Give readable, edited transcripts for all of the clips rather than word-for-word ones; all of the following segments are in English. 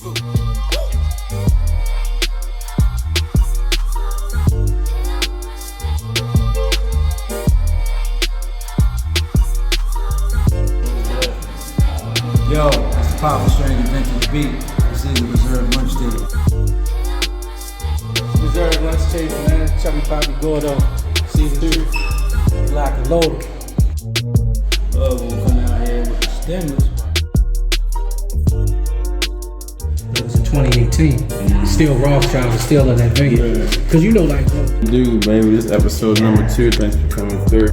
Yo, it's the Powerful Stranger Vintage Beat. This is the Reserve Lunch Table. Reserve Lunch Table, man. Chubby Poppy Gordo, Season 2. Lock and loaded. We'll come out here with the stimulus. It was in 2018. Still Rothschild was still in that venue. Cause you know, like, Dude, baby, this episode number 2. Thanks for coming through.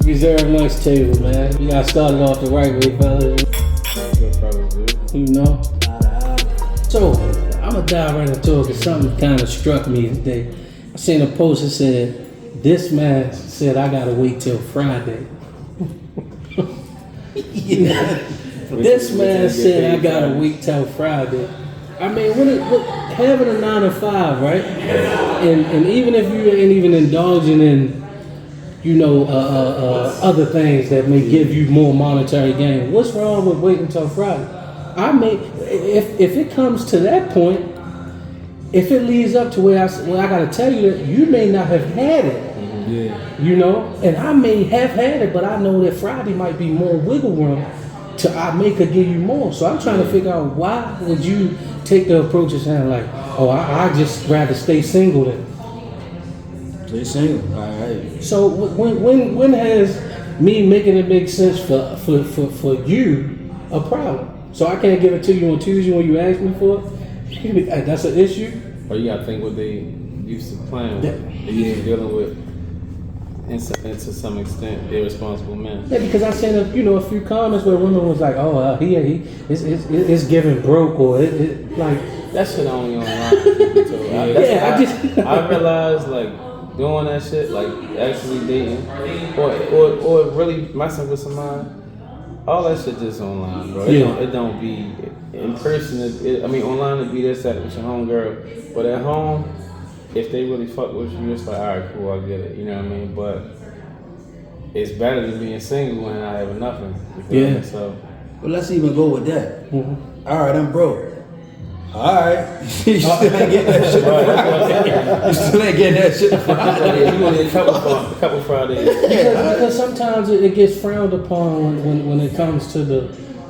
Reserve Lunch Table, man. We got started off the right way, fellas. You know. So I'm gonna dive right into it because something kind of struck me today. I seen a post that said, "This man said I gotta wait till Friday." This man said I gotta wait till Friday. I mean, having a 9 to 5, right? And even if you ain't even indulging in, you know, other things that may give you more monetary gain, what's wrong with waiting until Friday? I mean, if it comes to that point, if it leads up to where I gotta tell you that you may not have had it. Yeah. You know, and I may have had it, but I know that Friday might be more wiggle room to I could give you more. So I'm trying to figure out, why would you take the approach of saying like, oh, I just rather stay single then. Stay single. All right. So when has me making it make sense for you a problem? So I can't give it to you on Tuesday when you ask me for it. That's an issue. Or you gotta think what they used to plan with. Yeah. They used to dealing with, and to some extent, irresponsible men. Yeah, because I seen a few comments where women was like, oh, it's giving broke, or it like That shit only online. So I realized, like, doing that shit, like actually dating, or really messing with somebody, all that shit just online, bro. It don't be in person. Online it be this, that with your homegirl, but at home, if they really fuck with you, it's like, all right, cool, I get it. You know what I mean? But it's better than being single and not having nothing. You feel me? So, Well, let's even go with that. Mm-hmm. All right, I'm broke. All right. You still ain't getting that shit Friday. You still ain't getting that shit Friday. you want a couple Fridays. because sometimes it gets frowned upon when it comes to the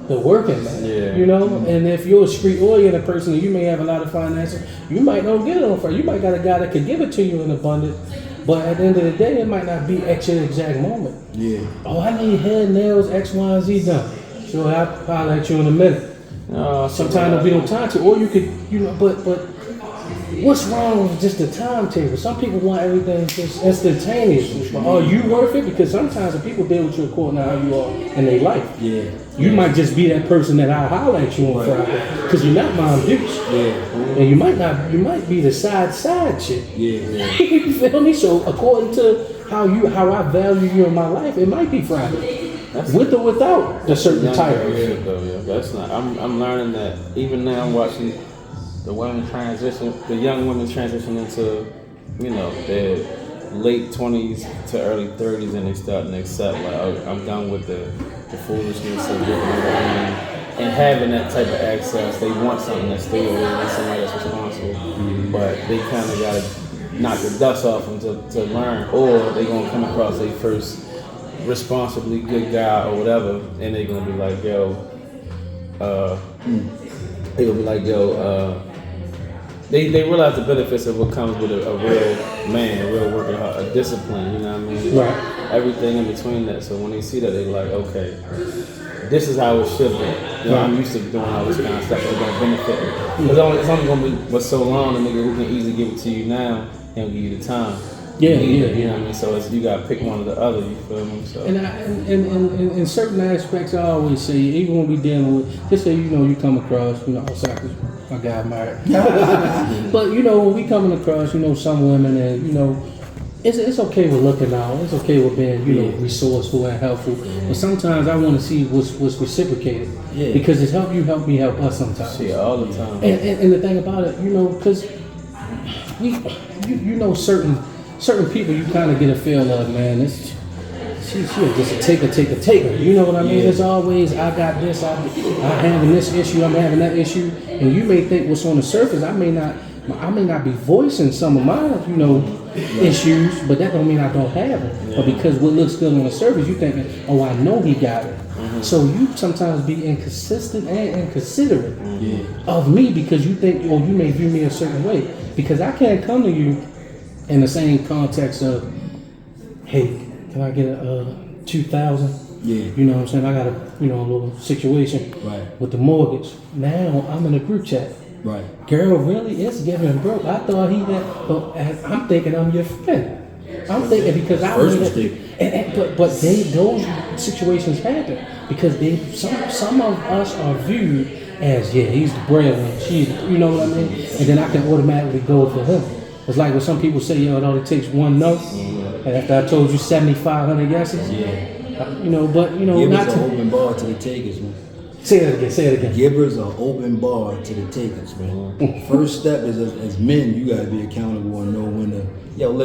working man. Yeah. You know, and if you're a street-oriented person and you may have a lot of finances, you might not get it on Friday. You might got a guy that could give it to you in abundance, but at the end of the day, it might not be at your exact moment. Yeah. Oh, I need head, nails, X, Y, and Z done. Sure, I'll holler at you in a minute. Sometimes there'll be no time to, or you could, but what's wrong with just the timetable? Some people want everything just instantaneous. Are you worth it? Because sometimes the people deal with you according to how you are in their life. Yeah. You might just be that person that I holler at you on Friday because you're not Mom Dukes. Yeah. And you might be the side chick. Yeah. You feel me? So according to how I value you in my life, it might be Friday. With or without the certain title. Yeah, that's not. I'm learning that even now. I'm watching the women transition, the young women transition into, their late 20s to early 30s, and they starting to accept like, oh, I'm done with the foolishness of getting around and having that type of access. They want something that's stable. They want somebody that's responsible, but they kind of gotta knock the dust off them to learn, or they gonna come across their first responsibly good guy or whatever, and they're gonna be like, they realize the benefits of what comes with a real man, a real worker, a discipline, you know what I mean? Right. Everything in between that. So when they see that, they're like, okay, this is how it should be. I'm used to doing all this kind of stuff that's gonna benefit me. Because it's only gonna be for so long, the nigga who can easily give it to you now and give you the time. Yeah. You know what I mean? So you gotta pick one or the other, you feel me? So. And in certain aspects, I always say, even when we dealing with, just say, you come across, outside, my guy married. But, when we coming across, some women, and, it's okay with looking out. It's okay with being, resourceful and helpful. But sometimes I want to see what's reciprocated. Yeah. Because it's help you, help me, help us sometimes. Yeah, all the time. And the thing about it, because certain people you kind of get a feel of, man. she's just a taker. You know what I mean? Yeah. It's always, I got this, I'm having this issue, I'm having that issue. And you may think what's on the surface, I may not be voicing some of my, issues, but that don't mean I don't have it. Yeah. But because what looks good on the surface, you thinking, oh, I know he got it. So you sometimes be inconsistent and inconsiderate of me because you think, or you may view me a certain way. Because I can't come to you in the same context of, hey, can I get a 2,000? Yeah. You know what I'm saying? I got a little situation Right. with the mortgage. Now I'm in a group chat. Right. Girl, really? It's giving broke. I thought he had, but I'm thinking I'm your friend. I'm thinking because I First was mistake. but those situations happen because some of us are viewed as he's the breadwinner. She's you know what I mean, and then I can automatically go for him. It's like when some people say, yo, it only takes one no, and after I told you 7,500 yeses, but Givers not are to open bar to the takers, man. say it again. Givers are open bar to the takers, man. First step is as men, you gotta be accountable and know when to.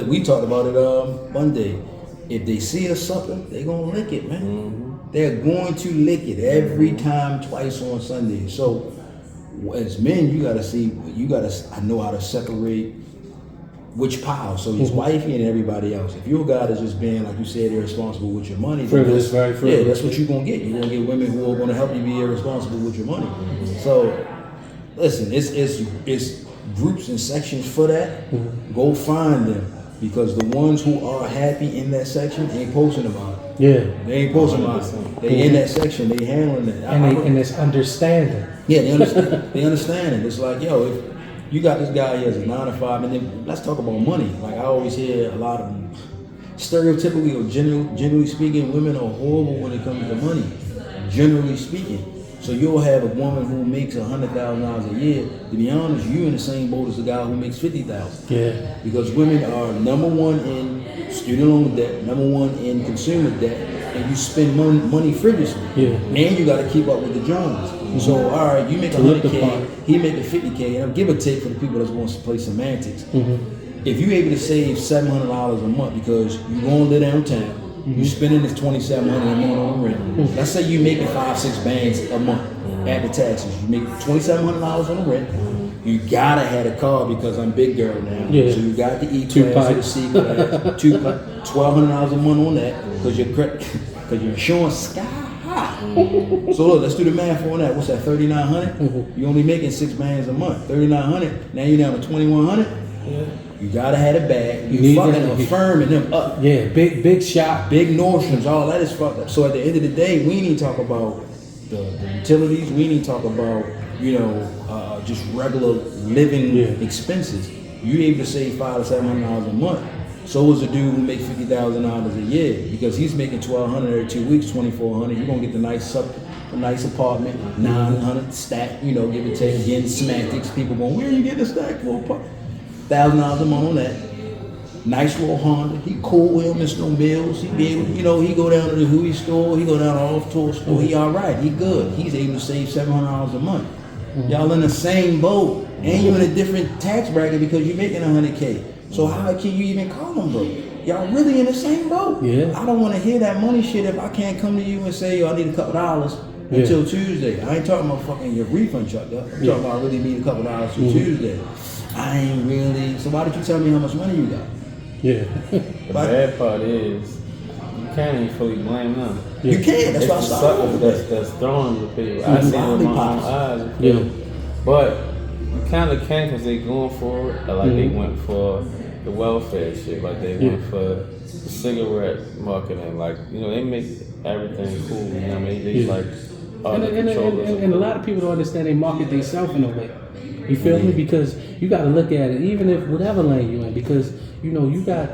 We talked about it Monday. If they see us sucker, they gonna lick it, man. They're going to lick it every time, twice on Sunday. So as men, you gotta see. I know how to separate which pile. So his wifey and everybody else. If you're a guy that's just being, like you said, irresponsible with your money, Frivolous, very frivolous. yeah, that's what you're gonna get. You're gonna get women who are gonna help you be irresponsible with your money. So listen, it's groups and sections for that. Go find them because the ones who are happy in that section ain't posting about it. Yeah, They ain't posting about it. They in that section. They handling it. and it's understanding. Yeah, they understand. They understand it. It's like, if you got this guy here as a 9 to 5, and then let's talk about money. Like I always hear a lot of them, stereotypically or generally speaking, women are horrible when it comes to money. Generally speaking. So you'll have a woman who makes $100,000 a year. To be honest, you're in the same boat as the guy who makes $50,000. Yeah. Because women are number one in student loan debt, number one in consumer debt, and you spend money frivolously. Yeah. And you got to keep up with the Joneses. So all right, you make look the $100K, part. he make a $50K, and I'll give a take for the people that want to play semantics. If you're able to save $700 a month because you go and live downtown. You spending this $2,700 a month on rent. Let's say you making 5-6 bands a month after taxes. You make $2,700 on the rent. You gotta have a car because I'm big girl now. Yeah. So you got the E Two class or the pipes. C class. $1,200 a month on that because your insurance sky high. So look, let's do the math on that. What's that? $3,900. You only making 6 bands a month. $3,900. Now you're down to $2,100. Yeah. You gotta have a bag. You You need fucking that. a firm and them up. Yeah, big shop. Big Nordstroms, all that is fucked up. So at the end of the day, we need to talk about the utilities. We need to talk about, just regular living expenses. You able to save $500 to $700 a month. So is a dude who makes $50,000 a year because he's making $1,200 every 2 weeks, $2,400. You're gonna get the nice apartment, $900 stack. Give or take. Again, semantics. People going, where are you getting a stack for? $1,000 a month on that. Nice little Honda. He cool with him. Miss no bills. He be able, he go down to the Huey store. He go down to the off-tour store. He all right. He good. He's able to save $700 a month. Y'all in the same boat, and you're in a different tax bracket because you're making $100K. So how can you even call them broke? Y'all really in the same boat. Yeah. I don't want to hear that money shit if I can't come to you and say, yo, I need a couple dollars until Tuesday. I ain't talking about fucking your refund check. I'm talking about I really need a couple dollars till Tuesday. I ain't really. So why did you tell me how much money you got? Yeah. The bad part is you can't even fully blame them. You can. That's It's why I the started suckers with that. that's throwing the people. I see it with my own Lollipops. eyes. Yeah. But you kind of can because they going for it. Like they went for the welfare shit. Like they went for the cigarette marketing. Like they make everything cool. You know what I mean? They like And a lot of people don't understand they market themselves in a way. You feel me? Because you got to look at it, even if whatever lane you in, because you got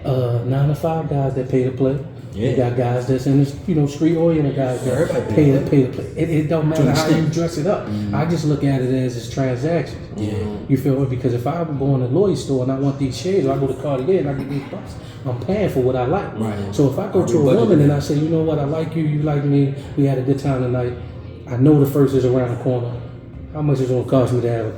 9 to 5 guys that pay to play. Yeah. You got guys that's in the street oriented guys that Everybody pay pay to play. It don't matter how you dress it up. I just look at it as it's transactions. Yeah. You feel me? Because if I go in a Lloyd store and I want these shades, or I go to Cartier and I get these bucks, I'm paying for what I like. Right. So if I go to a woman and I say, you know what, I like you, you like me, we had a good time tonight, I know the first is around the corner. How much is it gonna cost me to have,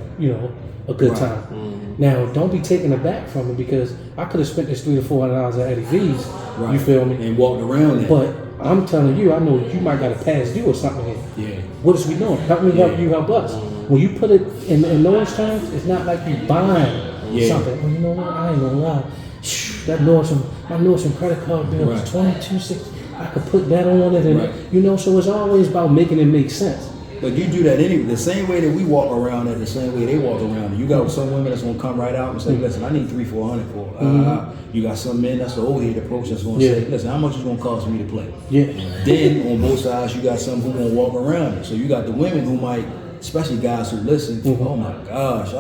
a good time? Now, don't be taken aback from it because I could have spent this $300 to $400 at Eddie V's, Right. You feel me? And walked around that. But I'm telling you, I know you might got a past due or something here. Yeah. What is we doing? Help me, help you, help us. When you put it in those terms, it's not like you buying something. Oh, you know what? I ain't gonna lie. That Nordstrom credit card bill was $22.60. I could put that on it, and you know. So it's always about making it make sense. But you do that anyway. The same way that we walk around it, the same way they walk around it. You got some women that's gonna come right out and say, "Listen, I need $300-400 for it." You got some men that's the old head approach that's gonna say, "Listen, how much is gonna cost me to play?" Yeah. Then on both sides, you got some who gonna walk around it. So you got the women who might, especially guys who listen. Oh my gosh,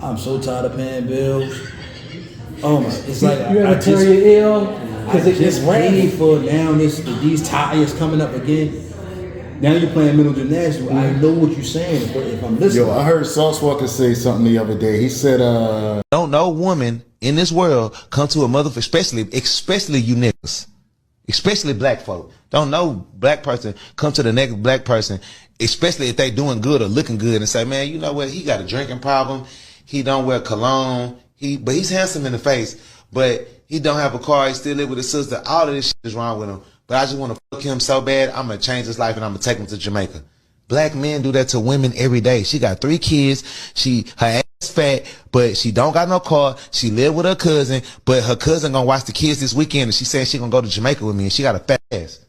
I'm so tired of paying bills. Oh my, it's like you ever tear your ear because it just just ran. paid for now. These tires coming up again. Now you're playing mental gymnastics. I know what you're saying if I'm listening. Yo, I heard Sauce Walker say something the other day. He said, Don't no woman in this world come to a motherfucker, especially you niggas, especially black folk. Don't no black person come to the next black person, especially if they doing good or looking good, and say, man, you know what? He got a drinking problem. He don't wear cologne. But he's handsome in the face. But he don't have a car. He still live with his sister. All of this shit is wrong with him. But I just want to fuck him so bad, I'm going to change his life and I'm going to take him to Jamaica. Black men do that to women every day. She got 3 kids. Her ass fat, but she don't got no car. She live with her cousin, but her cousin going to watch the kids this weekend, and she said she going to go to Jamaica with me, and she got a fat ass.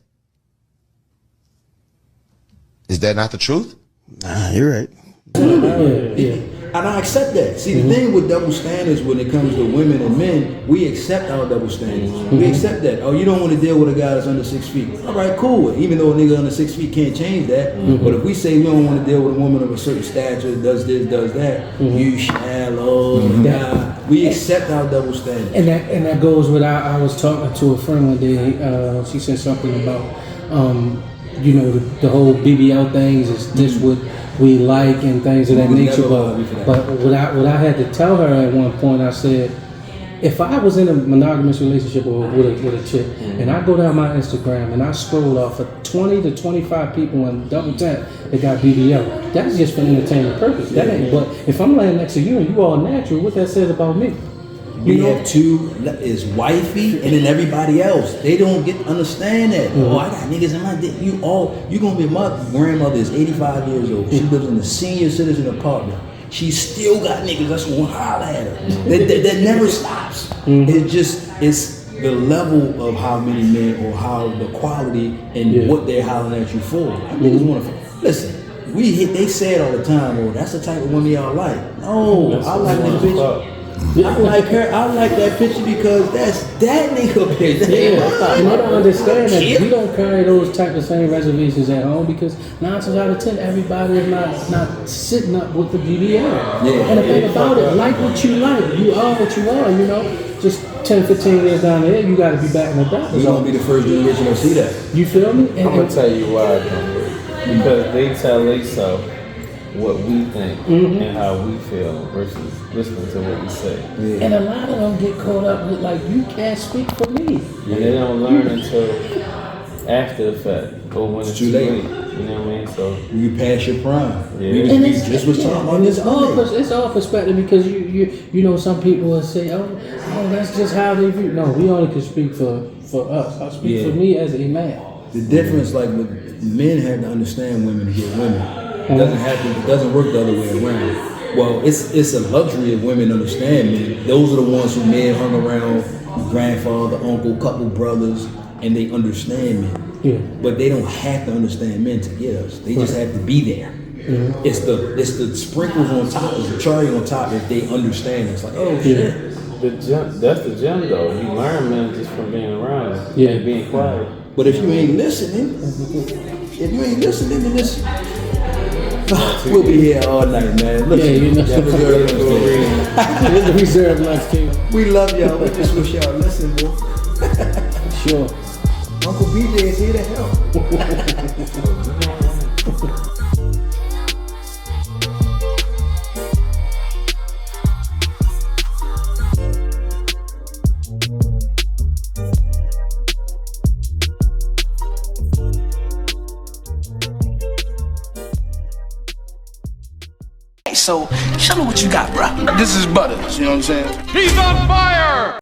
Is that not the truth? nah, you're right. And I accept that. See, the thing with double standards when it comes to women and men, we accept our double standards. We accept that. Oh, you don't want to deal with a guy that's under 6 feet. All right, cool. Even though a nigga under 6 feet can't change that. But if we say we don't want to deal with a woman of a certain stature, does this, does that, you shallow, we accept our double standards. And that goes with I was talking to a friend one day. She said something about you know, the whole BBL things is this what we like and things of that nature. But what I had to tell her at one point, I said, if I was in a monogamous relationship or with a chick, and I go down my Instagram and I scroll off for 20 to 25 people and double tap that got BBL, that's just for entertainment purpose. That ain't. But if I'm laying next to you and you all natural, what that says about me? We have two is wifey and then everybody else. They don't understand that. Oh, I got niggas in my dick. You gonna be my grandmother is 85 years old. She lives in a senior citizen apartment. She still got niggas that's gonna holler at her. That never stops. It's the level of how many men or how the quality and what they're hollering at you for. Niggas wanna listen. They say it all the time. Oh, that's the type of woman y'all like. No, I like that bitch. I like her. I like that picture because that's that nigga bitch. And I don't understand that we don't carry those type of same reservations at home because 9 times out of 10 everybody is not sitting up with the BBL. And the thing about it, like what you like, you are what you are. You know, just 10, 15 years down the hill, you got to be back in the doctor's. You gonna be the first generation to see that. You feel me? I'm gonna tell you why, because they tell themselves what we think and how we feel versus listening to what we say. And a lot of them get caught up with like, you can't speak for me. And they don't learn until after the fact or when it's too late. You know what I mean? So you pass your prime. Yeah. We just was talking about this. It's all perspective because you know some people will say, oh that's just how they view. No, we only can speak for us. I speak for me as a man. The difference, like with men, have to understand women to get women. It doesn't work the other way around. Well, it's a luxury if women understand men. Those are the ones who may have hung around grandfather, uncle, couple brothers, and they understand men. Yeah. But they don't have to understand men to get us. They just have to be there. It's the sprinkles on top, it's the cherry on top if they understand. It's like, oh shit. that's the gem though. You learn men just from being around and being quiet. But if you ain't listening, then this. We'll be here all night, man. Listen, you know, it's reserved lunch too. we love y'all. We just wish y'all listen, boy. Sure. Uncle BJ is here to help. So, show me what you got, bro. This is Butters, you know what I'm saying? He's on fire!